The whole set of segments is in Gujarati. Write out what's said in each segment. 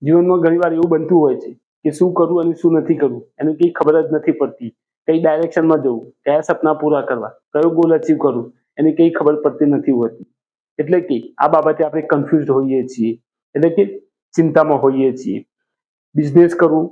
જીવનમાં ઘણીવાર એવું બનતું હોય છે કે શું કરવું અને શું નથી કરવું એની કંઈ ખબર જ નથી પડતી. કઈ ડાયરેક્શનમાં જવું, કયા સપના પૂરા કરવા, કયો ગોલ અચીવ કરવું એની કંઈ ખબર પડતી નથી હોતી. એટલે કે આ બાબતે આપણે કન્ફ્યુઝ હોઈએ છીએ, એટલે કે ચિંતામાં હોઈએ છીએ. બિઝનેસ કરવું,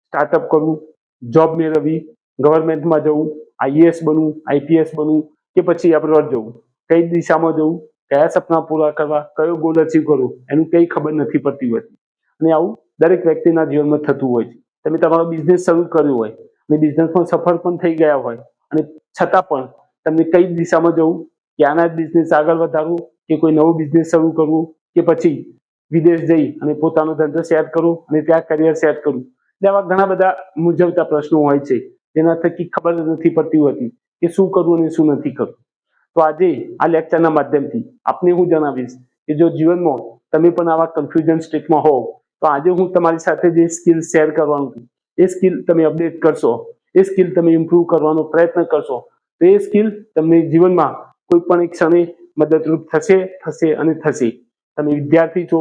સ્ટાર્ટઅપ કરવું, જોબ મેળવવી, ગવર્મેન્ટમાં જવું, આઈએએસ બનવું, આઈપીએસ બનવું કે પછી અબ્રોડ જવું, કઈ દિશામાં જવું, કયા સપના પૂરા કરવા, કયો ગોલ અચીવ કરવો એનું કંઈ ખબર નથી પડતી હોતી. અને આવું દરેક વ્યક્તિના જીવનમાં થતું હોય છે. તમે તમારો બિઝનેસ શરૂ કર્યો હોય અને બિઝનેસમાં સફળ પણ થઈ ગયા હોય અને છતાં પણ તમને કઈ દિશામાં જવું, ક્યાંના બિઝનેસ આગળ વધારવું કે કોઈ નવું બિઝનેસ શરૂ કરવું કે પછી વિદેશ જઈ અને પોતાનો ધંધો સેટ કરવો અને ત્યાં કરિયર સેટ કરવું, એવા ઘણા બધા મૂંઝવતા પ્રશ્નો હોય છે જેના થકી ખબર નથી પડતી હોતી કે શું કરવું અને શું નથી કરવું. તો આજે આ લેક્ચરના માધ્યમથી આપને હું જણાવીશ કે જો જીવનમાં તમે પણ આવા કન્ફ્યુઝન સ્ટેટમાં હો તો આજે હું તમારી સાથે જે સ્કિલ શેર કરવાનું છું એ સ્કિલ તમે અપડેટ કરશો, એ સ્કિલ તમે ઇમ્પ્રૂવ કરવાનો પ્રયત્ન કરશો તો એ સ્કિલ તમને જીવનમાં કોઈ પણ એક ક્ષણે મદદરૂપ થશે અને થશે. તમે વિદ્યાર્થી છો,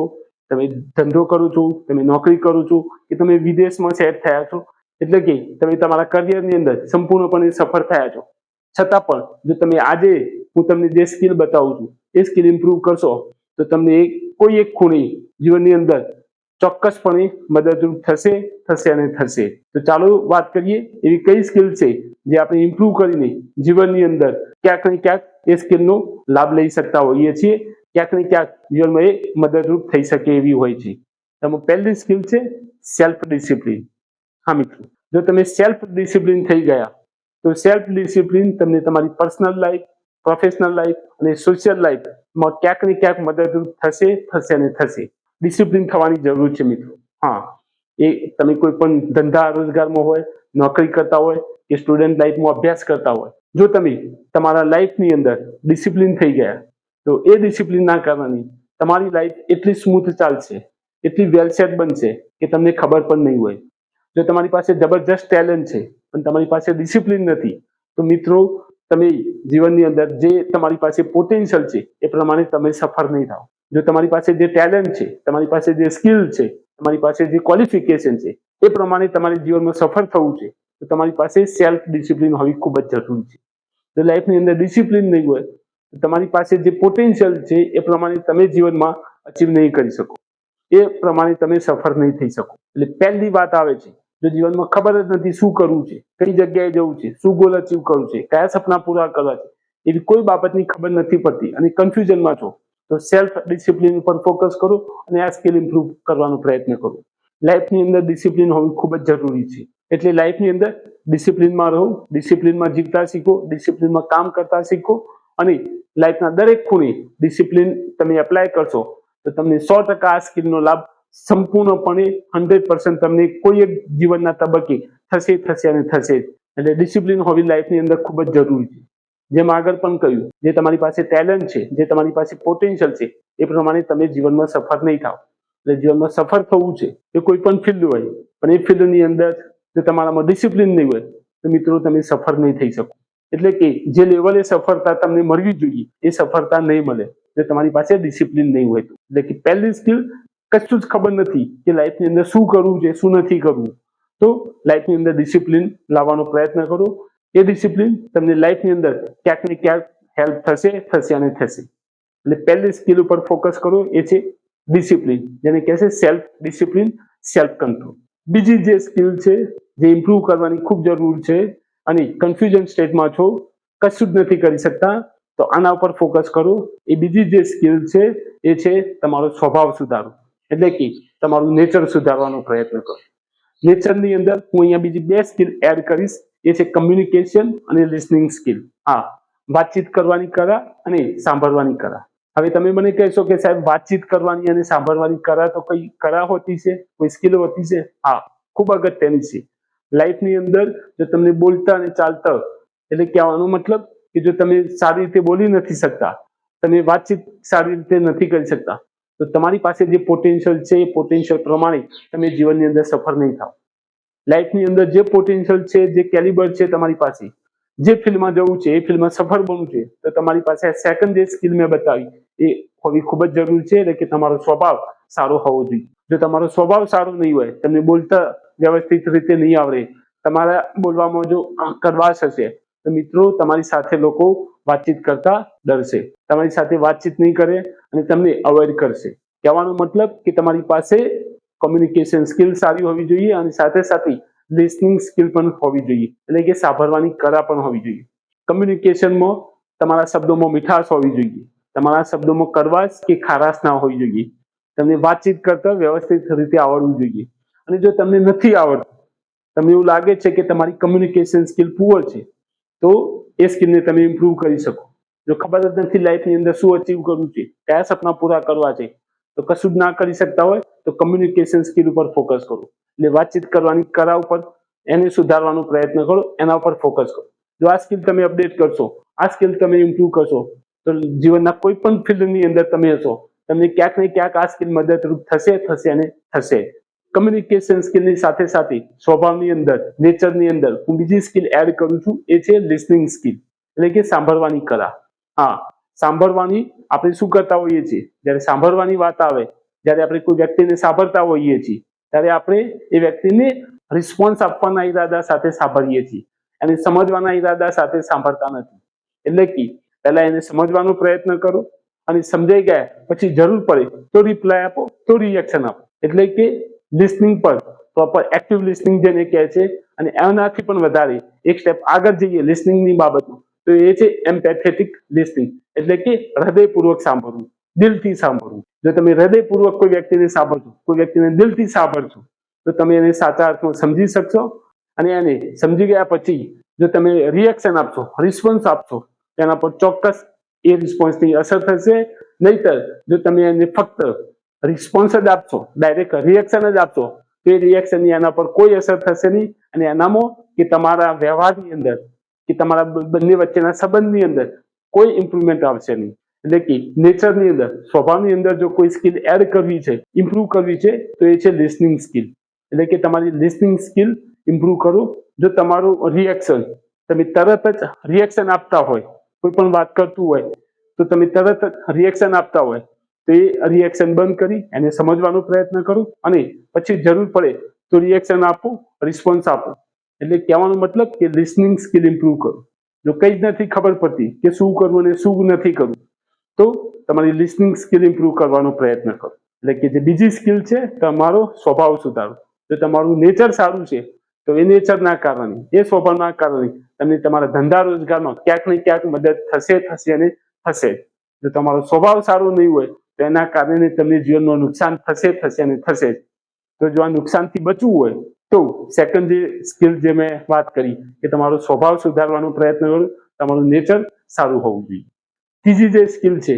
તમે ધંધો કરો છો, તમે નોકરી કરો છો કે તમે વિદેશમાં સેટ થયા છો, એટલે કે તમે તમારા કરિયરની અંદર સંપૂર્ણપણે સફળ થયા છો, છતાં પણ જો તમે આજે હું તમને જે સ્કિલ બતાવું છું એ સ્કિલ ઇમ્પ્રૂવ કરશો તો તમને કોઈ એક ખૂણે જીવનની અંદર ચોક્કસપણે મદદરૂપ થશે અને થશે. તો ચાલો વાત કરીએ એવી કઈ સ્કિલ છે જે આપણે ઇમ્પ્રૂવ કરીને જીવનની અંદર ક્યાંક ને ક્યાંક એ સ્કિલનો લાભ લઈ શકતા હોઈએ છીએ, ક્યાંક ને ક્યાંક જીવનમાં એ મદદરૂપ થઈ શકે એવી હોય છે. તેમાં પહેલી સ્કિલ છે સેલ્ફ ડિસિપ્લિન. હા મિત્રો, જો તમે સેલ્ફ ડિસિપ્લિન થઈ ગયા તો સેલ્ફ ડિસિપ્લિન તમને તમારી પર્સનલ લાઈફ, પ્રોફેશનલ લાઈફ અને સોશિયલ લાઈફમાં ક્યાંક ને ક્યાંક મદદરૂપ થશે અને થશે. ડિસિપ્લિન થવાની જરૂર છે મિત્રો. હા, એ તમે કોઈ પણ ધંધા રોજગારમાં હોય, નોકરી કરતા હોય કે સ્ટુડન્ટ લાઈફમાં અભ્યાસ કરતા હોય, જો તમે તમારા લાઈફની અંદર ડિસિપ્લિન થઈ ગયા તો એ ડિસિપ્લિનના કારણે તમારી લાઈફ એટલી સ્મૂથ ચાલશે, એટલી વેલસેટ બનશે કે તમને ખબર પણ નહીં હોય. જો તમારી પાસે જબરજસ્ત ટેલેન્ટ છે પણ તમારી પાસે ડિસિપ્લિન નથી તો મિત્રો તમે જીવનની અંદર જે તમારી પાસે પોટેન્શિયલ છે એ પ્રમાણે તમે સફળ નહીં થાવ. જો તમારી પાસે જે ટેલેન્ટ છે, તમારી પાસે જે સ્કિલ છે, તમારી પાસે જે ક્વોલિફિકેશન છે એ પ્રમાણે તમારી જીવનમાં સફળ થવું છે તો તમારી પાસે સેલ્ફ ડિસિપ્લિન હોવી ખૂબ જ જરૂરી છે. જો લાઈફની અંદર ડિસિપ્લિન નહીં હોય તો તમારી પાસે જે પોટેન્શિયલ છે એ પ્રમાણે તમે જીવનમાં અચીવ નહીં કરી શકો, એ પ્રમાણે તમે સફળ નહીં થઈ શકો. એટલે પહેલી વાત આવે છે, જો જીવનમાં ખબર જ નથી શું કરવું છે, કઈ જગ્યાએ જવું છે, શું ગોલ અચીવ કરવું છે, કયા સપના પૂરા કરવા છે, એવી કોઈ બાબતની ખબર નથી પડતી અને કન્ફ્યુઝનમાં છો તો સેલ્ફ ડિસિપ્લિન ઉપર ફોકસ કરો અને આ સ્કિલ ઇમ્પ્રૂવ કરવાનો પ્રયત્ન કરો. લાઈફની અંદર ડિસિપ્લિન હોવી ખૂબ જ જરૂરી છે. એટલે લાઈફની અંદર ડિસિપ્લિનમાં રહો, ડિસિપ્લિનમાં જીવતા શીખો, ડિસિપ્લિનમાં કામ કરતા શીખો અને લાઈફના દરેક ખૂણે ડિસિપ્લિન તમે એપ્લાય કરશો તો તમને 100% આ સ્કિલનો લાભ સંપૂર્ણપણે 100% તમને કોઈ એક જીવનના તબક્કે થશે અને થશે. એટલે ડિસિપ્લિન હોવી લાઈફની અંદર ખૂબ જ જરૂરી છે. જેમ આગળ પણ કહ્યું, જે તમારી પાસે ટેલેન્ટ છે, જે તમારી પાસે પોટેન્શિયલ છે એ પ્રમાણે તમે જીવનમાં સફળ નહીં થાવ. એટલે જીવનમાં સફળ થવું છે એ કોઈ પણ ફિલ્ડ હોય પણ એ ફિલ્ડની અંદર જો તમારામાં ડિસિપ્લિન નહીં હોય તો મિત્રો તમે સફળ નહીં થઈ શકો. એટલે કે જે લેવલે સફળતા તમને મળવી જોઈએ એ સફળતા નહીં મળે જો તમારી પાસે ડિસિપ્લિન નહીં હોય તો. એટલે કે પહેલી સ્કિલ કશું જ ખબર નથી કે લાઈફની અંદર શું કરવું છે, શું નથી કરવું, તો લાઈફની અંદર ડિસિપ્લિન લાવવાનો પ્રયત્ન કરો. એ ડિસિપ્લિન તમને લાઈફની અંદર ક્યાંક ને ક્યાંક હેલ્પ થશે અને થશે. એટલે પહેલી સ્કિલ ઉપર ફોકસ કરો, એ છે ડિસિપ્લિન, જેને કહે છે સેલ્ફ ડિસિપ્લિન, સેલ્ફ કંટ્રોલ. બીજી જે સ્કિલ છે જે ઇમ્પ્રૂવ કરવાની ખૂબ જરૂર છે અને કન્ફ્યુઝન સ્ટેટમાં છો, કશું જ નથી કરી શકતા, તો આના ઉપર ફોકસ કરો. એ બીજી જે સ્કિલ છે એ છે તમારો સ્વભાવ સુધારો, એટલે કે તમારું નેચર સુધારવાનો પ્રયત્ન કરો. નેચરની અંદર હું અહીંયા બીજી 2 સ્કિલ એડ કરીશ, એ છે કમ્યુનિકેશન અને લિસનિંગ સ્કિલ. હા, વાતચીત કરવાની કળા અને સાંભળવાની કળા. હવે તમે મને કહેશો કે સાહેબ વાતચીત કરવાની અને સાંભળવાની કળા તો કઈ કળા હોતી છે, કોઈ સ્કિલ હોતી છે? હા, ખૂબ અગત્યની છે. લાઈફની અંદર જો તમને બોલતા અને ચાલતા, એટલે કહેવાનો મતલબ કે જો તમે સારી રીતે બોલી નથી શકતા, તમે વાતચીત સારી રીતે નથી કરી શકતા તો તમારી પાસે જે પોટેન્શિયલ છે એ પોટેન્શિયલ પ્રમાણે તમે જીવનની અંદર સફળ નહીં થાવ. લાઈફની અંદર જે પોટેન્શિયલ છે, જે કેલિબર છે તમારી પાસે, જે ફિલ્ડમાં જવું છે, એ ફિલ્ડમાં સફળ બનવું છે તો તમારી પાસે સેકન્ડ જે સ્કિલ મેં બતાવી એ હોવી ખૂબ જ જરૂરી છે, એટલે કે તમારો સ્વભાવ સારો હોવો જોઈએ. જો તમારો સ્વભાવ સારો નહીં હોય, તમને બોલતા વ્યવસ્થિત રીતે નહીં આવડે, તમારા બોલવામાં જો કડવાશ હશે, તો મિત્રો તમારી સાથે લોકો વાતચીત કરતા ડરશે, તમારી સાથે વાતચીત નહીં કરે અને તમને અવોઇડ કરશે. કહેવાનો મતલબ કે તમારી પાસે કોમ્યુનિકેશન સ્કિલ સારી હોવી જોઈએ અને સાથે સાથે લિસનિંગ સ્કિલ પણ હોવી જોઈએ, એટલે કે સાંભળવાની કળા પણ હોવી જોઈએ. કમ્યુનિકેશનમાં તમારા શબ્દોમાં મીઠાશ હોવી જોઈએ, તમારા શબ્દોમાં કડવાશ કે ખારાશ ના હોવી જોઈએ. તમને વાતચીત કરતા વ્યવસ્થિત રીતે આવડવું જોઈએ. અને જો તમને નથી આવડતું, તમને એવું લાગે છે કે તમારી કમ્યુનિકેશન સ્કિલ પુઅર છે, તો એ સ્કિલને તમે ઇમ્પ્રૂવ કરી શકો. જો ખબર જ નથી લાઈફની અંદર શું અચીવ કરવું છે, કયા સપના પૂરા કરવા છે, તો કશું જ ના કરી શકતા હોય તો કમ્યુનિકેશન સ્કિલ ઉપર ફોકસ કરો. એટલે વાતચીત કરવાની કળા ઉપર એને સુધારવાનો પ્રયત્ન કરો, એના ઉપર ફોકસ કરો. જો આ સ્કિલ તમે અપડેટ કરશો, આ સ્કિલ તમે ઇમ્પ્રૂવ કરશો, તો જીવનના કોઈ પણ ફિલ્ડની અંદર તમે હશો, તમને ક્યાંક ને ક્યાંક આ સ્કિલ મદદરૂપ થશે અને થશે. કમ્યુનિકેશન સ્કિલની સાથે સાથે સ્વભાવની અંદર, નેચરની અંદર હું બીજી સ્કિલ એડ કરું છું, એ છે લિસનિંગ સ્કિલ, એટલે કે સાંભળવાની કળા. હા, સાંભળવાની આપણે શું કરતા હોઈએ છીએ, જ્યારે સાંભળવાની વાત આવે, જ્યારે આપણે કોઈ વ્યક્તિને સાંભળતા હોઈએ છીએ, ત્યારે આપણે એ વ્યક્તિને રિસ્પોન્સ આપવાના ઈરાદા સાથે સાંભળીએ છીએ અને સમજવાના ઈરાદા સાથે સાંભળતા નથી. એટલે કે પહેલા એને સમજવાનો પ્રયત્ન કરો અને સમજાઈ ગયા પછી જરૂર પડે તો રિપ્લાય આપો, તો રિએક્શન આપો. એટલે કે લિસનિંગ પર પ્રોપર એક્ટિવ લિસનિંગ જેને કહે છે. અને એનાથી પણ વધારે એક સ્ટેપ આગળ જઈએ લિસનિંગની બાબતમાં, તો એ છે એમ્પેથેટિક લિસનિંગ, એટલે કે હૃદયપૂર્વક સાંભળવું, દિલથી સાંભળવું. જો તમે હૃદયપૂર્વક કોઈ વ્યક્તિને સાંભળશો, કોઈ વ્યક્તિને દિલથી સાંભળશો, તો તમે એને સાચા અર્થમાં સમજી શકશો. અને એને સમજી ગયા પછી જો તમે રિએક્શન આપશો, રિસ્પોન્સ આપશો, તેના પર ચોક્કસ એ રિસ્પોન્સની અસર થશે. નહીતર જો તમે એને ફક્ત રિસ્પોન્સ જ આપશો, ડાયરેક્ટ રિએક્શન જ આપશો, તો એ રિએક્શનની એના પર કોઈ અસર થશે નહીં અને એનામાં કે તમારા વ્યવહારની અંદર કે તમારા બંને વચ્ચેના સંબંધની અંદર કોઈ ઇમ્પ્રુવમેન્ટ આવશે નહીં. એટલે કે નેચરની અંદર, સ્વભાવની અંદર જો કોઈ સ્કિલ એડ કરવી છે, ઇમ્પ્રૂવ કરવી છે, તો એ છે લિસનિંગ સ્કિલ. એટલે કે તમારી લિસનિંગ સ્કિલ ઇમ્પ્રૂવ કરો. જો તમારું રિએક્શન, તમે તરત જ રિએક્શન આપતા હોય, કોઈ પણ વાત કરતું હોય તો તમે તરત જ રિએક્શન આપતા હોય, તો એ રિએક્શન બંધ કરી એને સમજવાનો પ્રયત્ન કરો અને પછી જરૂર પડે તો રિએક્શન આપો, રિસ્પોન્સ આપો. એટલે કહેવાનો મતલબ કે લિસનિંગ સ્કિલ ઇમ્પ્રૂવ કરો. જો કંઈ જ નથી ખબર પડતી કે શું કરવું અને શું નથી કરવું, તો તમારી લિસનિંગ સ્કિલ ઇમ્પ્રૂવ કરવાનો પ્રયત્ન કરો. એટલે કે જે બીજી સ્કિલ છે, તમારો સ્વભાવ સુધારો. જો તમારું નેચર સારું છે, તો એ નેચરના કારણે, એ સ્વભાવના કારણે તમને તમારા ધંધા રોજગારમાં ક્યાંક ને ક્યાંક મદદ થશે અને થશે. જો તમારો સ્વભાવ સારો નહીં હોય, તો એના કારણે તમને જીવનમાં નુકસાન થશે અને થશે. તો જો આ નુકસાનથી બચવું હોય, તો સેકન્ડ જે સ્કિલ જે મેં વાત કરી કે તમારો સ્વભાવ સુધારવાનો પ્રયત્ન કરો, તમારું નેચર સારું હોવું જોઈએ. ત્રીજી જે સ્કિલ છે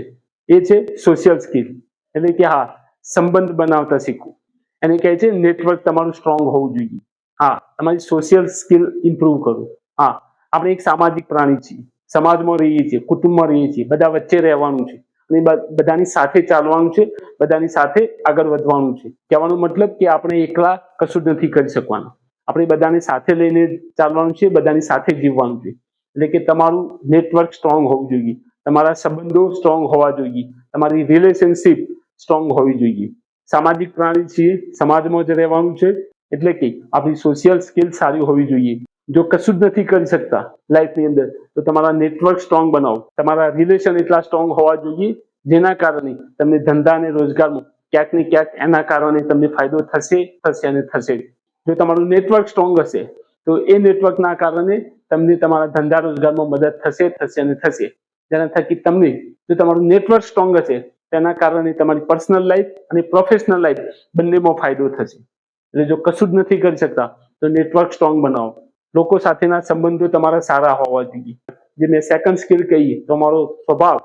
એ છે સોશિયલ સ્કિલ, એટલે કે હા, સંબંધ બનાવતા શીખવું. એને કહે છે નેટવર્ક તમારું સ્ટ્રોંગ હોવું જોઈએ. હા, તમારી સોશિયલ સ્કિલ ઇમ્પ્રૂવ કરો. હા, આપણે એક સામાજિક પ્રાણી છીએ, સમાજમાં રહીએ છીએ, કુટુંબમાં રહીએ છીએ, બધા વચ્ચે રહેવાનું છે અને બધાની સાથે ચાલવાનું છે, બધાની સાથે આગળ વધવાનું છે. કહેવાનો મતલબ કે આપણે એકલા કશું જ નથી કરી શકવાનું, આપણે બધાને સાથે લઈને ચાલવાનું છે, બધાની સાથે જીવવાનું છે. એટલે કે તમારું નેટવર્ક સ્ટ્રોંગ હોવું જોઈએ, તમારા સંબંધો સ્ટ્રોંગ હોવા જોઈએ, તમારી રિલેશનશિપ સ્ટ્રોંગ હોવી જોઈએ. સામાજિક પ્રાણી છીએ, સમાજમાં જ રહેવાનું છે, એટલે કે આપણી સોશિયલ સ્કિલ સારી હોવી જોઈએ. જો કશું જ નથી કરી શકતા લાઈફની અંદર, તો તમારા નેટવર્ક સ્ટ્રોંગ બનાવો, તમારા રિલેશન એટલા સ્ટ્રોંગ હોવા જોઈએ જેના કારણે તમને ધંધા અને રોજગારમાં ક્યાંક ને ક્યાંક એના કારણે તમને ફાયદો થશે અને થશે. જો તમારું નેટવર્ક સ્ટ્રોંગ હશે, તો એ નેટવર્કના કારણે તમને તમારા ધંધા રોજગારમાં મદદ થશે અને થશે. જેના થકી તમને, જો તમારું નેટવર્ક સ્ટ્રોંગ હશે, તેના કારણે તમારી પર્સનલ લાઈફ અને પ્રોફેશનલ લાઈફ બંનેમાં ફાયદો થશે. એટલે જો કશું જ નથી કરી શકતા, તો નેટવર્ક સ્ટ્રોંગ બનાવો. લોકો સાથેના સંબંધો તમારા સારા હોવા જોઈએ. જે મેં સેકન્ડ સ્કિલ કહી, તમારો સ્વભાવ,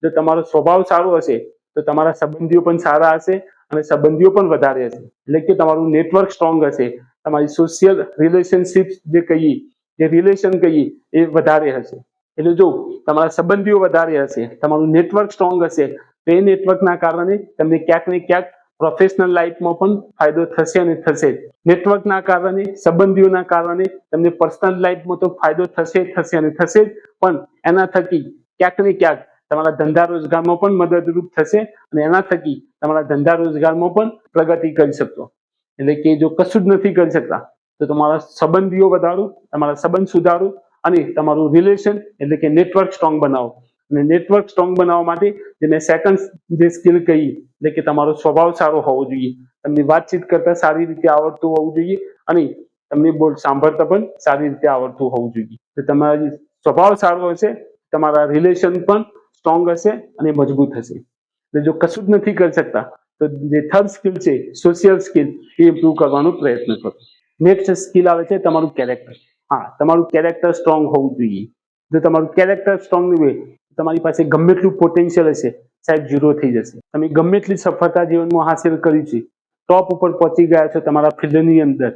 જો તમારો સ્વભાવ સારો હશે, તો તમારા સંબંધીઓ પણ સારા હશે અને સંબંધીઓ પણ વધારે હશે. એટલે કે તમારું નેટવર્ક સ્ટ્રોંગ હશે, તમારી સોશિયલ રિલેશનશિપ જે કહીએ, જે રિલેશન કહીએ, એ વધારે હશે. એટલે જો તમારા સંબંધીઓ વધારે હશે, તમારું નેટવર્ક સ્ટ્રોંગ હશે, તો એ નેટવર્કના કારણે તમને ક્યાંક ને ક્યાંક પ્રોફેશનલ લાઈફમાં પણ ફાયદો થશે અને થશે. નેટવર્કના કારણે, સંબંધીઓના કારણે તમને પર્સનલ લાઈફમાં તો ફાયદો થશે અને થશે, પણ એના થકી ક્યાંક ને ક્યાંક તમારા ધંધા રોજગારમાં પણ મદદરૂપ થશે અને એના થકી તમારા ધંધા રોજગારમાં પણ પ્રગતિ કરી શકશો. એટલે કે જો કશું જ નથી કરી શકતા તો તમારા સંબંધીઓ વધારો, તમારા સંબંધ સુધારો અને તમારું રિલેશન એટલે કે નેટવર્ક સ્ટ્રોંગ બનાવો. અને નેટવર્ક સ્ટ્રોંગ બનાવવા માટે જે મેં સેકન્ડ જે સ્કિલ કહી એટલે કે તમારો સ્વભાવ સારો હોવો જોઈએ, તમને વાતચીત કરતા સારી રીતે આવડતું હોવું જોઈએ અને તમને બોલ સાંભળતા પણ સારી રીતે આવડતું હોવું જોઈએ. તો તમારો સ્વભાવ સારો હશે, તમારા રિલેશન પણ સ્ટ્રોંગ હશે અને મજબૂત હશે. એટલે જો કશું જ નથી કરી શકતા તો જે થર્ડ સ્કિલ છે સોશિયલ સ્કિલ એ ઇમ્પ્રૂવ કરવાનો પ્રયત્ન કરો. નેક્સ્ટ સ્કિલ આવે છે તમારું કેરેક્ટર. હા, તમારું કેરેક્ટર સ્ટ્રોંગ હોવું જોઈએ. જો તમારું કેરેક્ટર સ્ટ્રોંગ નહીં હોય, તમારી પાસે ગમે એટલું પોટેન્શિયલ હશે, સાહેબ ઝીરો થઈ જશે. તમે ગમે એટલી સફળતા જીવનમાં હાંસિલ કરી છે, ટોપ ઉપર પહોંચી ગયા છો તમારા ફિલ્ડની અંદર,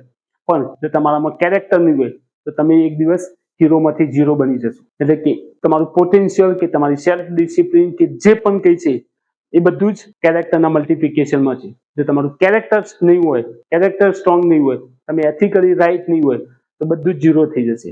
પણ જો તમારામાં કેરેક્ટર નહીં હોય તો તમે એક દિવસ હીરોમાંથી ઝીરો બની જશો. એટલે કે તમારું પોટેન્શિયલ કે તમારી સેલ્ફ ડિસિપ્લિન કે જે પણ કંઈ છે એ બધું જ કેરેક્ટરના મલ્ટિપ્લિકેશનમાં છે. જો તમારું કેરેક્ટર નહીં હોય, કેરેક્ટર સ્ટ્રોંગ નહીં હોય, તમે એથિકલી રાઈટ નહીં હોય તો બધું જ ઝીરો થઈ જશે.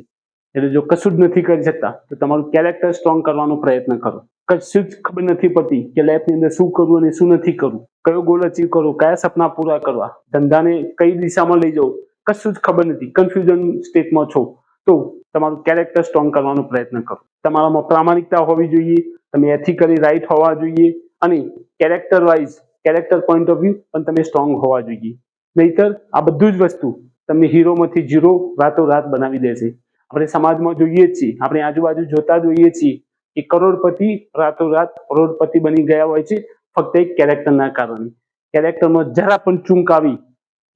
એટલે જો કશું જ નથી કરી શકતા તો તમારું કેરેક્ટર સ્ટ્રોંગ કરવાનો પ્રયત્ન કરો. કશું જ ખબર નથી પડતી કે લાઈફની અંદર શું કરવું અને શું નથી કરવું, કયો ગોલ અચીવ કરવો, કયા સપના પૂરા કરવા, ધંધાને કઈ દિશામાં લઈ જવું, કશું જ ખબર નથી, કન્ફ્યુઝન સ્ટેટમાં છો, તો તમારું કેરેક્ટર સ્ટ્રોંગ કરવાનો પ્રયત્ન કરો. તમારામાં પ્રામાણિકતા હોવી જોઈએ, તમે એથિકલી રાઈટ હોવા જોઈએ અને character wise, character point of view પણ તમે સ્ટ્રોંગ હોવા જોઈએ. નહીતર આ બધું જ વસ્તુ તમને હીરોમાંથી ઝીરો રાતોરાત બનાવી દેશે. આપણે સમાજમાં જોઈએ જ છીએ, આપણે આજુબાજુ જોતા જોઈએ છીએ કે કરોડપતિ રાતોરાત કરોડપતિ બની ગયા હોય છે ફક્ત એક કેરેક્ટરના કારણે. કેરેક્ટરમાં જરા પણ ચૂંક આવી,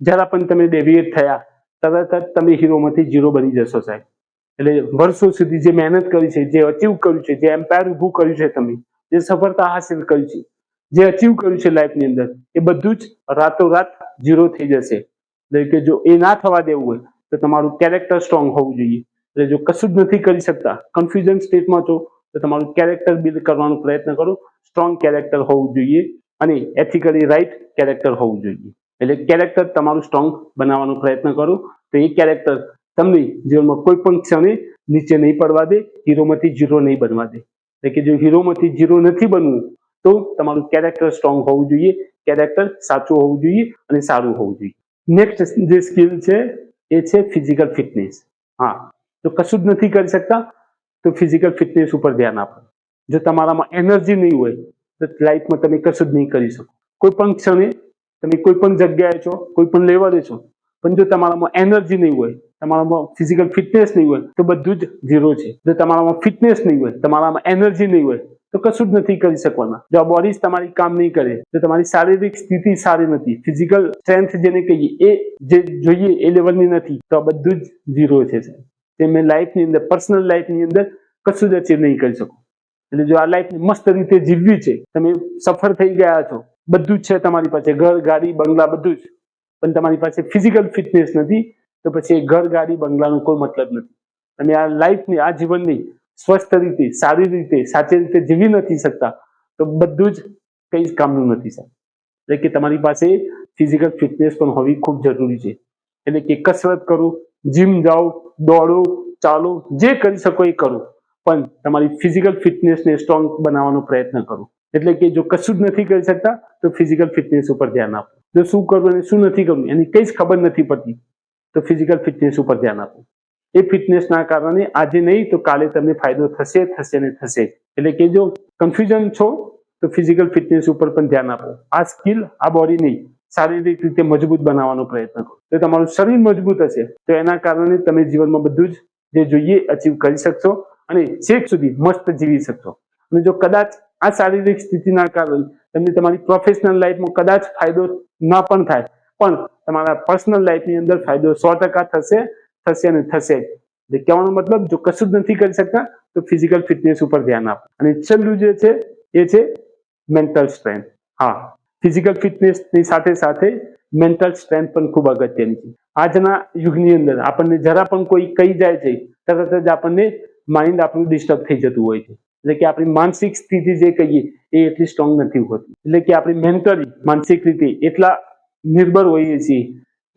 જરા પણ તમે ડેવિએટ થયા, તરત જ તમે હીરોમાંથી ઝીરો બની જશો સાહેબ. એટલે વર્ષો સુધી જે મહેનત કરી છે, જે અચીવ કર્યું છે, જે એમ્પાયર ઊભું કર્યું છે, તમે જે સફળતા હાસિલ કરી છે, જે અચીવ કર્યું છે લાઈફની અંદર, એ બધું જ રાતોરાત ઝીરો થઈ જશે. એટલે કે જો એ ના થવા દેવું હોય તો તમારું કેરેક્ટર સ્ટ્રોંગ હોવું જોઈએ. એટલે જો કશું જ નથી કરી શકતા, કન્ફ્યુઝન સ્ટેટમાં છો, તો તમારું કેરેક્ટર બિલ્ડ કરવાનો પ્રયત્ન કરો. સ્ટ્રોંગ કેરેક્ટર હોવું જોઈએ અને એથિકલી રાઈટ કેરેક્ટર હોવું જોઈએ. એટલે કેરેક્ટર તમારું સ્ટ્રોંગ બનાવવાનો પ્રયત્ન કરો તો એ કેરેક્ટર તમને જીવનમાં કોઈ પણ ક્ષણે નીચે નહીં પડવા દે, હીરોમાંથી ઝીરો નહીં બનવા દે. એટલે કે જો હીરોમાંથી ઝીરો નથી બનવું તો તમારું કેરેક્ટર સ્ટ્રોંગ હોવું જોઈએ, કેરેક્ટર સાચું હોવું જોઈએ અને સારું હોવું જોઈએ. નેક્સ્ટ જે સ્કિલ છે એ છે ફિઝિકલ ફિટનેસ. હા, જો કશું જ નથી કરી શકતા તો ફિઝિકલ ફિટનેસ ઉપર ધ્યાન આપો. જો તમારામાં એનર્જી નહીં હોય તો લાઈફમાં તમે કશું જ નહીં કરી શકો. કોઈ પણ ક્ષણે તમે કોઈ પણ જગ્યાએ છો, કોઈ પણ લેવલે છો, પણ જો તમારામાં એનર્જી નહીં હોય, તમારામાં ફિઝિકલ ફિટનેસ નહીં હોય તો બધું જ ઝીરો છે. જો તમારામાં ફિટનેસ નહીં હોય, તમારામાં એનર્જી નહીં હોય તો કશું જ નથી કરી શકવાના. જો આ બોડી તમારી કામ નહીં કરે, જો તમારી શારીરિક સ્થિતિ સારી નથી, ફિઝિકલ સ્ટ્રેન્થ જેને કહીએ એ જે જોઈએ એ લેવલની નથી, તો આ બધું જ ઝીરો છે. તમે લાઈફની અંદર, પર્સનલ લાઈફની અંદર કશું જ અચીવ નહીં કરી શકો. એટલે જો આ લાઈફને મસ્ત રીતે જીવવી છે, તમે સફળ થઈ ગયા છો, બધું જ છે તમારી પાસે, ઘર, ગાડી, બંગલા બધું જ, પણ તમારી પાસે ફિઝિકલ ફિટનેસ નથી, તો પછી ઘર, ગાડી, બંગલાનો કોઈ મતલબ નથી. તમે આ લાઈફની, આ જીવનની સ્વસ્થ રીતે, સારી રીતે, સાચી રીતે જીવી નથી શકતા તો બધું જ કંઈ જ કામનું નથી સાહેબ. એટલે કે તમારી પાસે ફિઝિકલ ફિટનેસ પણ હોવી ખૂબ જરૂરી છે. એટલે કે કસરત કરો, જીમ જાઓ, દોડો, ચાલો, જે કરી શકો એ કરો, પણ તમારી ફિઝિકલ ફિટનેસને સ્ટ્રોંગ બનાવવાનો પ્રયત્ન કરો. એટલે કે જો કશું જ નથી કરી શકતા તો ફિઝિકલ ફિટનેસ ઉપર ધ્યાન આપો. જો શું કરવું અને શું નથી કરવું એની કંઈ જ ખબર નથી પડતી તો ફિઝિકલ ફિટનેસ ઉપર ધ્યાન આપો. એ ફિટનેસના કારણે આજે નહીં તો કાલે તમને ફાયદો થશે, થશે ને થશે. એટલે કે જો કન્ફ્યુઝન છો તો ફિઝિકલ ફિટનેસ ઉપર પણ ધ્યાન આપો. આ સ્કિલ, આ બોડી નહીં, શારીરિક રીતે મજબૂત બનાવવાનો પ્રયત્ન કરો. જો તમારું શરીર મજબૂત હશે તો એના કારણે તમે જીવનમાં બધું જ જે જોઈએ અચીવ કરી શકશો અને છેક સુધી મસ્ત જીવી શકશો. અને જો કદાચ આ શારીરિક સ્થિતિના કારણે તમને તમારી પ્રોફેશનલ લાઈફમાં કદાચ ફાયદો ના પણ થાય, પણ તમારા પર્સનલ લાઈફની અંદર ફાયદો 100% થશે, થશે અને થશે. એટલે કહેવાનો મતલબ, જો કશું જ નથી કરી શકતા તો ફિઝિકલ ફિટનેસ ઉપર ધ્યાન આપો. અને છેલ્લું જે છે એ છે મેન્ટલ સ્ટ્રેન્થ. હા, ફિઝિકલ ફિટનેસની સાથે સાથે મેન્ટલ સ્ટ્રેન્થ પણ ખૂબ અગત્યની છે. આજના યુગની અંદર આપણને જરા પણ કોઈ કહી જાય છે તરત જ આપણને માઇન્ડ આપણું ડિસ્ટર્બ થઈ જતું હોય છે. એટલે કે આપણી માનસિક સ્થિતિ જે કહીએ એ એટલી સ્ટ્રોંગ નથી હોતી. એટલે કે આપણે મેન્ટલી, માનસિક રીતે એટલા નિર્ભર હોઈએ છીએ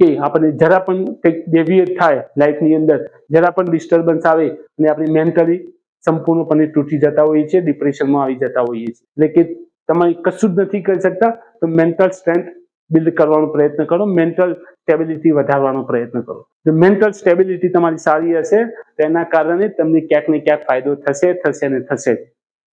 કે આપણને જરા પણ કંઈક ડેવિએટ થાય લાઈફની અંદર, જરા પણ ડિસ્ટર્બન્સ આવે અને આપણે મેન્ટલી સંપૂર્ણપણે તૂટી જતા હોઈએ છીએ, ડિપ્રેશનમાં આવી જતા હોઈએ છીએ. એટલે કે તમારી કશું જ નથી કરી શકતા તો મેન્ટલ સ્ટ્રેન્થ બિલ્ડ કરવાનો પ્રયત્ન કરો, મેન્ટલ સ્ટેબિલિટી વધારવાનો પ્રયત્ન કરો. જો મેન્ટલ સ્ટેબિલિટી તમારી સારી હશે તો એના કારણે તમને ક્યાંક ને ક્યાંક ફાયદો થશે ને થશે.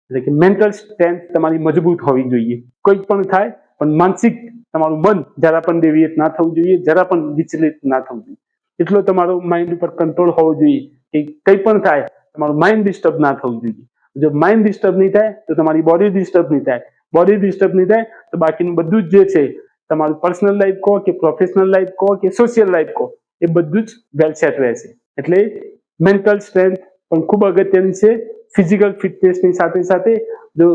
એટલે કે મેન્ટલ સ્ટ્રેન્થ તમારી મજબૂત હોવી જોઈએ. કોઈ પણ થાય પણ માનસિક તમારું મન જરા પણ ડેવિએટ ના થવું જોઈએ, જરા પણ વિચલિત ના થવું જોઈએ. એટલો તમારો માઇન્ડ ઉપર કંટ્રોલ હોવો જોઈએ કે કંઈ પણ થાય તમારું માઇન્ડ ડિસ્ટર્બ ના થવું જોઈએ. જો માઇન્ડ ડિસ્ટર્બ નહીં થાય તો તમારી બોડી ડિસ્ટર્બ નહીં થાય, બોડી ડિસ્ટર્બ નહીં થાય તો બાકીનું બધું જ જે છે તમારું પર્સનલ લાઈફ કહો કે પ્રોફેશનલ લાઈફ કહો કે સોશિયલ લાઈફ કહો એ બધું જ વેલ સેટ રહેશે. એટલે મેન્ટલ સ્ટ્રેન્થ પણ ખૂબ અગત્યની છે. ફિઝિકલ ફિટનેસની સાથે સાથે જો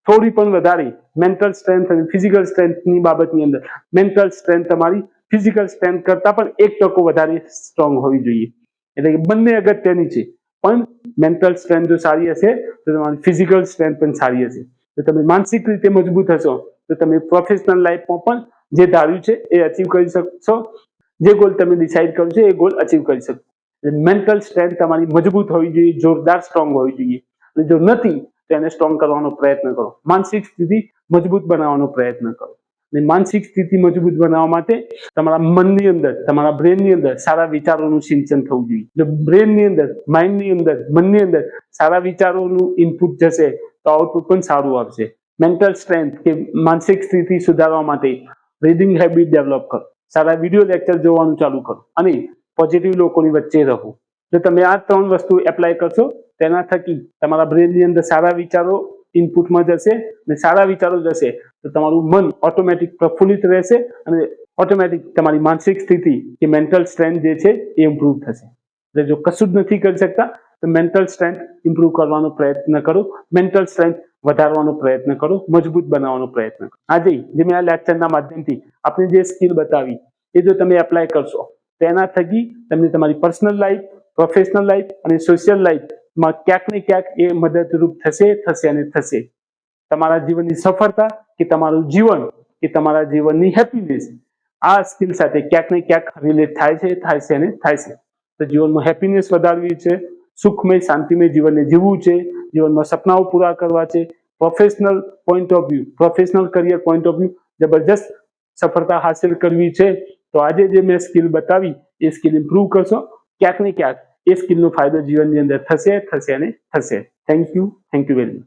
થોડી પણ વધારે મેન્ટલ સ્ટ્રેન્થ અને ફિઝિકલ સ્ટ્રેન્થની બાબતની અંદર મેન્ટલ સ્ટ્રેન્થ તમારી ફિઝિકલ સ્ટ્રેન્થ કરતાં પણ 1% વધારે સ્ટ્રોંગ હોવી જોઈએ. એટલે કે બંને અગત્યની છે, પણ મેન્ટલ સ્ટ્રેન્થ જો સારી હશે તો તમારી ફિઝિકલ સ્ટ્રેન્થ પણ સારી હશે. તો તમે માનસિક રીતે મજબૂત હશો તો તમે પ્રોફેશનલ લાઈફમાં પણ જે ધાર્યું છે એ અચીવ કરી શકશો, જે ગોલ તમે ડિસાઇડ કર્યો છે એ ગોલ અચીવ કરી શકશો. મેન્ટલ સ્ટ્રેન્થ તમારી મજબૂત હોવી જોઈએ, જોરદાર સ્ટ્રોંગ હોવી જોઈએ. અને જો નથી તો એને સ્ટ્રોંગ કરવાનો પ્રયત્ન કરો, માનસિક સ્થિતિ મજબૂત બનાવવાનો પ્રયત્ન કરો. અને માનસિક સ્થિતિ મજબૂત બનાવવા માટે તમારા મનની અંદર, તમારા બ્રેનની અંદર સારા વિચારોનું સિંચન થવું જોઈએ. જો બ્રેનની અંદર, માઇન્ડની અંદર, મનની અંદર સારા વિચારોનું ઇનપુટ જશે તો આઉટપુટ પણ સારું આવશે. મેન્ટલ સ્ટ્રેન્થ કે માનસિક સ્થિતિ સુધારવા માટે રીડિંગ હેબિટ ડેવલપ કરો, સારા વિડીયો લેક્ચર જોવાનું ચાલુ કરો અને પોઝિટિવ લોકોની વચ્ચે રહો. જો તમે આ 3 વસ્તુ એપ્લાય કરશો તેના થકી તમારા બ્રેનની અંદર સારા વિચારો ઇનપુટમાં જશે અને સારા વિચારો જશે તો તમારું મન ઓટોમેટિક પ્રફુલ્લિત રહેશે અને ઓટોમેટિક તમારી માનસિક સ્થિતિ કે મેન્ટલ સ્ટ્રેન્થ જે છે એ ઇમ્પ્રૂવ થશે. એટલે જો કશું જ નથી કરી શકતા તો મેન્ટલ સ્ટ્રેન્થ ઇમ્પ્રૂવ કરવાનો પ્રયત્ન કરો, મેન્ટલ સ્ટ્રેન્થ વધારવાનો પ્રયત્ન કરો, મજબૂત બનાવવાનો પ્રયત્ન કરો. આજે જે મેં આ લેક્ચરના માધ્યમથી આપણે જે સ્કિલ બતાવી એ જો તમે એપ્લાય કરશો તેના થકી તમને તમારી પર્સનલ લાઈફ, પ્રોફેશનલ લાઈફ અને સોશિયલ લાઈફમાં ક્યાંક ને ક્યાંક એ મદદરૂપ થશે અને થશે. તમારા જીવનની સફળતા કે તમારું જીવન કે તમારા જીવનની હેપીનેસ આ સ્કિલ સાથે ક્યાંક ને ક્યાંક રિલેટ થાય છે. તો જીવનમાં હેપીનેસ વધારવી છે, સુખમય શાંતિમય જીવનને જીવવું છે, જીવનમાં સપનાઓ પૂરા કરવા છે, professional point of view, professional career point of view જબરજસ્ત સફળતા હાંસલ કરવી છે તો આજે જે મેં સ્કિલ બતાવી એ સ્કિલ ઇમ્પ્રૂવ કરશો, ક્યાંક ને ક્યાંક એ સ્કિલનો ફાયદો જીવનની અંદર થશે અને થશે. Thank you very much.